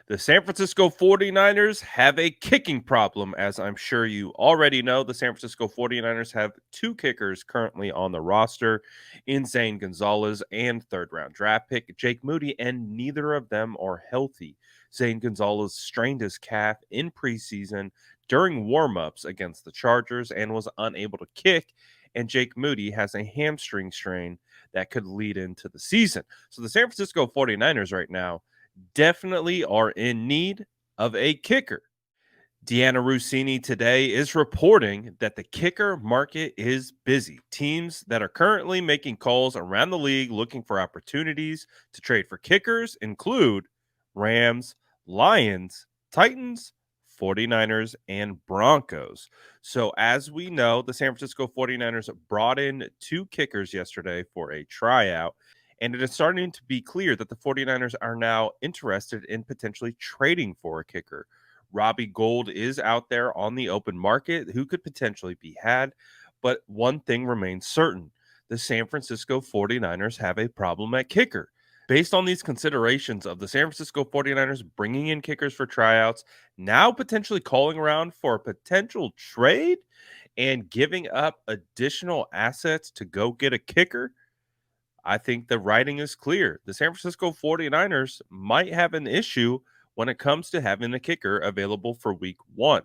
The San Francisco 49ers have a kicking problem, as I'm sure you already know. The San Francisco 49ers have two kickers currently on the roster in Zane Gonzalez and third round draft pick Jake Moody, and neither of them are healthy. Zane Gonzalez strained his calf in preseason during warmups against the Chargers and was unable to kick. And Jake Moody has a hamstring strain that could lead into the season. So the San Francisco 49ers right now definitely are in need of a kicker. Deanna Rossini today is reporting that the kicker market is busy. Teams that are currently making calls around the league looking for opportunities to trade for kickers include Rams, Lions, Titans, 49ers, and Broncos. So, as we know, the San Francisco 49ers brought in two kickers yesterday for a tryout. And it is starting to be clear that the 49ers are now interested in potentially trading for a kicker. Robbie Gould is out there on the open market who could potentially be had. But one thing remains certain: the San Francisco 49ers have a problem at kicker. Based on these considerations of the San Francisco 49ers bringing in kickers for tryouts, now potentially calling around for a potential trade and giving up additional assets to go get a kicker, I think the writing is clear. The San Francisco 49ers might have an issue when it comes to having a kicker available for week one.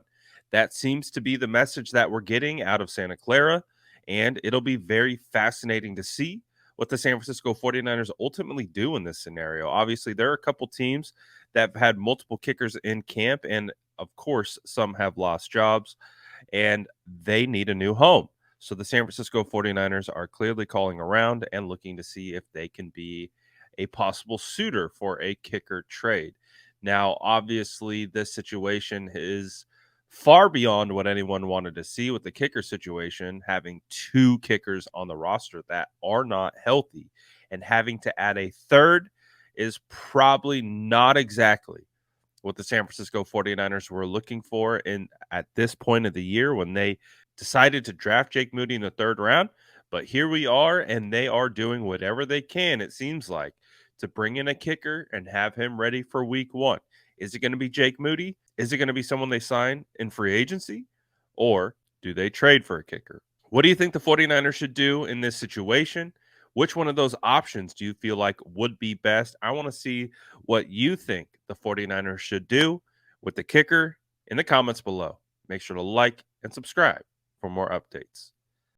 That seems to be the message that we're getting out of Santa Clara, and it'll be very fascinating to see what the San Francisco 49ers ultimately do in this scenario. Obviously, there are a couple teams that have had multiple kickers in camp, and of course, some have lost jobs, and they need a new home. So the San Francisco 49ers are clearly calling around and looking to see if they can be a possible suitor for a kicker trade. Now, obviously, this situation is far beyond what anyone wanted to see with the kicker situation, having two kickers on the roster that are not healthy, and having to add a third is probably not exactly what the San Francisco 49ers were looking for in at this point of the year when they decided to draft Jake Moody in the third round. But here we are, and they are doing whatever they can, it seems like, to bring in a kicker and have him ready for week one. Is it going to be Jake Moody? Is it going to be someone they sign in free agency? Or do they trade for a kicker? What do you think the 49ers should do in this situation? Which one of those options do you feel like would be best? I want to see what you think the 49ers should do with the kicker in the comments below. Make sure to like and subscribe for more updates.